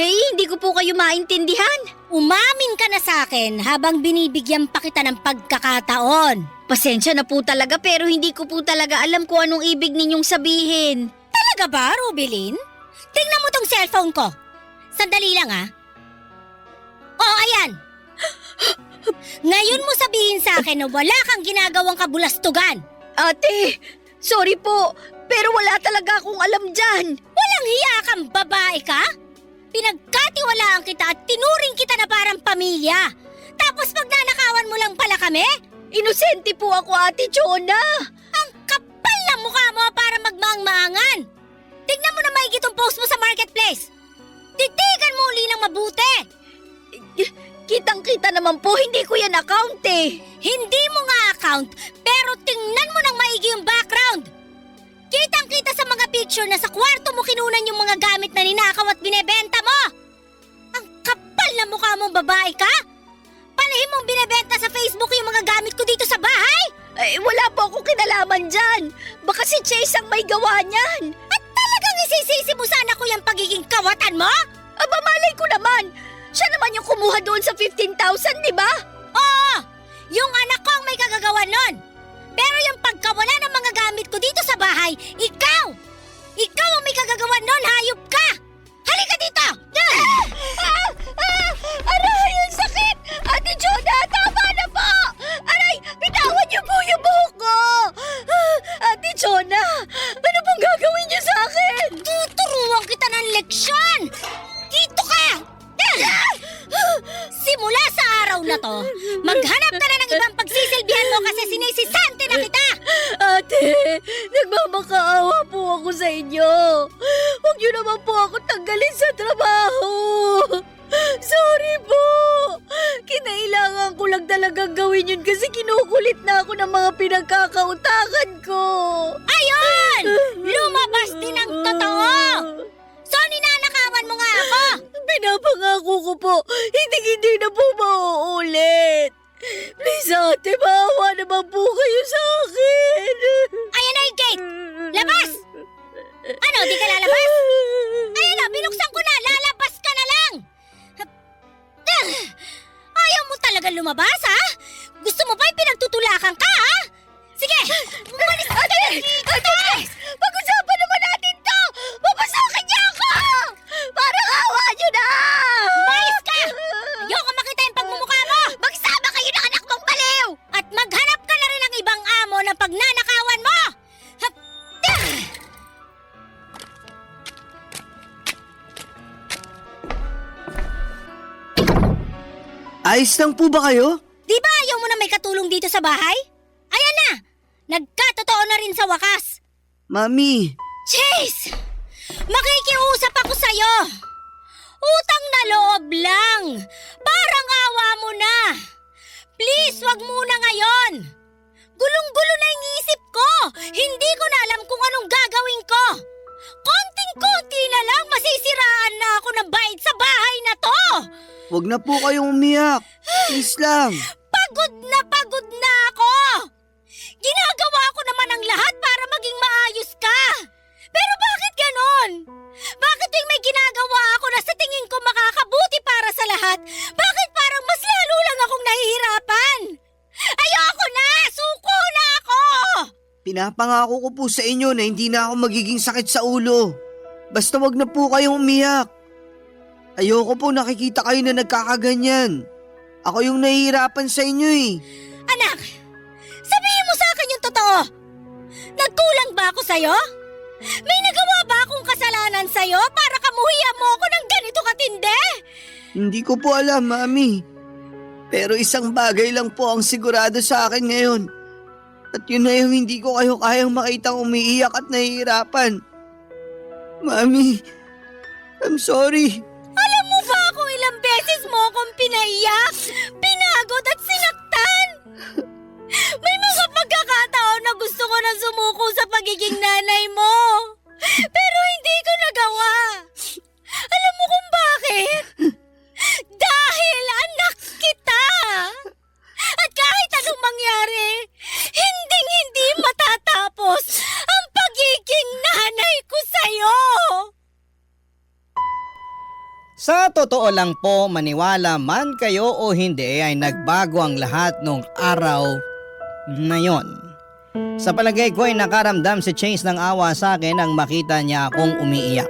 Speaker 6: Hindi ko po kayo maintindihan.
Speaker 5: Umamin ka na sa akin habang binibigyan pa kita ng pagkakataon.
Speaker 6: Pasensya na po talaga pero hindi ko po talaga alam kung anong ibig ninyong sabihin.
Speaker 5: Talaga ba, Rubilin? Tingnan mo tong cellphone ko. Sandali lang, ha? Oh, ayan. Ngayon mo sabihin sa akin na wala kang ginagawang kabulastugan.
Speaker 6: Ate, sorry po, pero wala talaga akong alam dyan.
Speaker 5: Walang hiya kang babae ka? Pinagkatiwalaan kita at tinuring kita na parang pamilya. Tapos magnanakawan mo lang pala kami?
Speaker 6: Inosente po ako, Ate Chona.
Speaker 5: Ang kapal ng mukha mo para magmaang-maangan. Tignan mo na maigi tong post mo sa marketplace. Titigan mo uli ng mabuti.
Speaker 6: Kitang-kita naman po, hindi ko yan account eh.
Speaker 5: Hindi mo nga account, pero tingnan mo ng maigi yung background. Kitang-kita sa mga picture na sa kwarto mo kinunan yung mga gamit na ninakaw at binebenta mo. Ang kapal na mukha mong babae ka? Palihim mong binebenta sa Facebook yung mga gamit ko dito sa bahay?
Speaker 6: Wala po akong kinalaman dyan. Baka si Chase ang may gawa niyan.
Speaker 5: At talagang isisisi mo sana ko yung pagiging kawatan mo?
Speaker 6: Aba, malay ko naman. Siya naman yung kumuha doon sa 15,000, di ba?
Speaker 5: Oo! Yung anak ko ang may kagagawan nun. Pero yung pagkawala ng mga gamit ko dito sa bahay, ikaw! Ikaw ang may kagagawan nun, hayop ka! Halika dito!
Speaker 6: Aray, ang sakit! Ate Chona, tama na po! Aray, bitawan niyo po yung buhok ko! Ate Chona, ano pong gagawin niyo sa akin?
Speaker 5: Tuturuan kita ng leksyon! Dito ka! Simula sa araw na to, maghanap ka na ng ibang pagsisilbihan mo kasi sinisisante na kita!
Speaker 6: Ate, nagmamakaawa po ako sa inyo. Huwag niyo naman po ako tanggalin sa trabaho. Sorry po. Kinailangan ko lang talagang gawin yun kasi kinukulit na ako ng mga pinagkakautakan ko.
Speaker 5: Ayun! Lumabas din ang totoo! So ninanakawan mo nga ako!
Speaker 6: Pinapangako ko po, hindi na po mauulit. Please ate, maawa naman po kayo sa akin.
Speaker 5: Ayan na yung gate! Labas! Ano, di ka lalabas? Ayan na, binuksan ko na! Lalabas ka na lang! Ayaw mo talaga lumabas, ha? Gusto mo ba yung pinagtutulakan ka, ha? Sige! Umalis ka na dito!
Speaker 6: Pag-usapan naman natin to! Papasakin niya ako! Parang awa niyo na!
Speaker 5: Umayos ka! Ayoko makita yung pagmumukha mo!
Speaker 6: Magsama kayo ng anak mong baliw!
Speaker 5: At maghanap ka na rin ng ibang amo ng pagnanakawan mo!
Speaker 4: Ayos lang po ba kayo?
Speaker 5: Di ba ayaw mo na may katulong dito sa bahay? Ayan na! Nagkatotoo na rin sa wakas!
Speaker 4: Mami,
Speaker 5: Chase! Makikiusap ako sa'yo! Utang na loob lang! Parang awa mo na! Please, wag muna ngayon! Gulong-gulo na yung isip ko! Hindi ko na alam kung anong gagawin ko! Konting-konti na lang masisiraan na ako ng bait sa bahay na to!
Speaker 4: wag na po kayong umiyak. Please lang.
Speaker 5: Pagod na ako! Ginagawa ko naman ang lahat para maging maayos ka! Pero bakit ganon? Bakit tuwing may ginagawa ako na sa tingin ko makakabuti para sa lahat, bakit parang mas lalo lang akong nahihirapan? Ayoko na! Suko na ako!
Speaker 4: Pinapangako ko po sa inyo na hindi na ako magiging sakit sa ulo. Basta wag na po kayong umiyak. Ayoko po nakikita kayo na nagkakaganyan. Ako yung nahihirapan sa inyo eh.
Speaker 5: Anak, sabihin mo sa akin yung totoo. Nagkulang ba ako sa'yo? May nagawa ba akong kasalanan sa'yo para kamuhian mo ako ng ganito katindi?
Speaker 4: Hindi ko po alam, Mami. Pero isang bagay lang po ang sigurado sa akin ngayon. At yun na yung hindi ko kayo kayang makitang umiiyak at nahihirapan. Mami, I'm sorry.
Speaker 5: Alam mo ba kung ilang beses mo akong pinaiyak, pinagod at sinaktan? May mga pagkakataon na gusto ko na sumuko sa pagiging nanay mo. Pero hindi ko nagawa. Alam mo kung bakit? Dahil anak kita. At kahit anong mangyari, hindi matatapos ang pagiging nanay ko sa'yo.
Speaker 3: Sa totoo lang po, maniwala man kayo o hindi ay nagbago ang lahat nung araw na yon. Sa palagay ko ay nakaramdam si Chase ng awa sa akin nang makita niya akong umiiyak.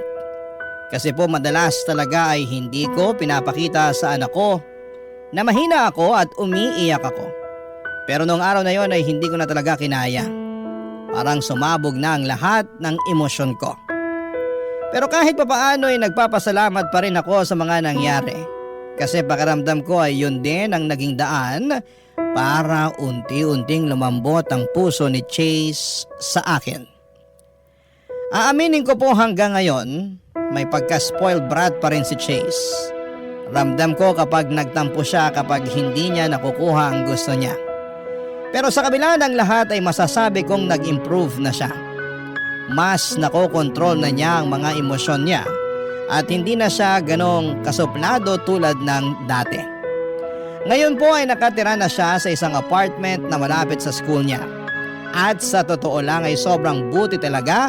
Speaker 3: Kasi po madalas talaga ay hindi ko pinapakita sa anak ko na mahina ako at umiiyak ako. Pero nung araw na yon ay hindi ko na talaga kinaya. Parang sumabog na ang lahat ng emosyon ko. Pero kahit papaano ay nagpapasalamat pa rin ako sa mga nangyari. Kasi pakiramdam ko ay yun din ang naging daan para unti-unting lumambot ang puso ni Chase sa akin. Aaminin ko po hanggang ngayon, may pagka-spoiled brat pa rin si Chase. Ramdam ko kapag nagtampo siya kapag hindi niya nakukuha ang gusto niya. Pero sa kabila ng lahat ay masasabi kong nag-improve na siya. Mas nakokontrol na niya ang mga emosyon niya at hindi na siya ganong kasuplado tulad ng dati. Ngayon po ay nakatira na siya sa isang apartment na malapit sa school niya. At sa totoo lang ay sobrang buti talaga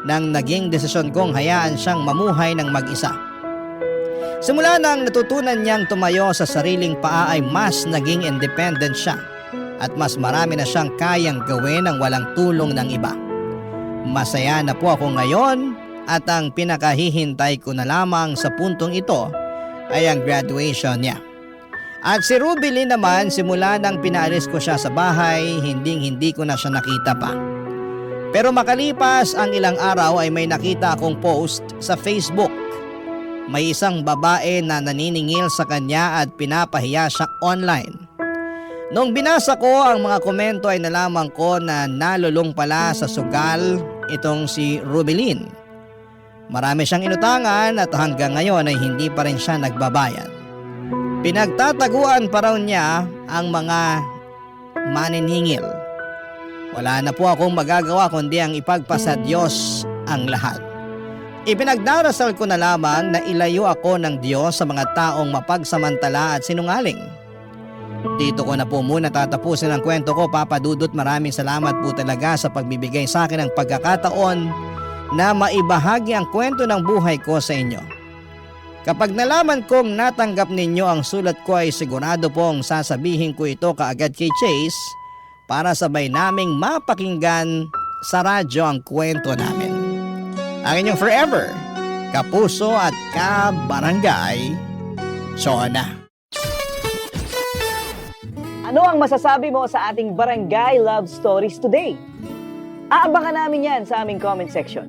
Speaker 3: nang naging desisyon kong hayaan siyang mamuhay ng mag-isa. Simula nang natutunan niyang tumayo sa sariling paa ay mas naging independent siya at mas marami na siyang kayang gawin ng walang tulong ng iba. Masaya na po ako ngayon at ang pinakahihintay ko na lamang sa puntong ito ay ang graduation niya. At si Ruby Lynn naman simula nang pinaalis ko siya sa bahay, hindi ko na siya nakita pa. Pero makalipas ang ilang araw ay may nakita akong post sa Facebook. May isang babae na naniningil sa kanya at pinapahiya siya online. Noong binasa ko ang mga komento ay nalaman ko na nalulong pala sa sugal itong si Ruby Lynn. Marami siyang inutangan at hanggang ngayon ay hindi pa rin siya nagbabayad. Pinagtataguan pa raw niya ang mga maniningil. Wala na po akong magagawa kundi ang ipagpasa Diyos ang lahat. Ipinagdarasal ko na lamang na ilayo ako ng Diyos sa mga taong mapagsamantala at sinungaling. Dito ko na po muna tatapusin ang kwento ko, Papa Dudut. Maraming salamat po talaga sa pagbibigay sa akin ng pagkakataon na maibahagi ang kwento ng buhay ko sa inyo. Kapag nalaman kong natanggap ninyo ang sulat ko ay sigurado pong sasabihin ko ito kaagad kay Chase para sabay naming mapakinggan sa radyo ang kwento namin. Ang inyong forever, kapuso at kabarangay, Chona.
Speaker 7: Ano ang masasabi mo sa ating Barangay Love Stories today? Aabangan namin yan sa aming comment section.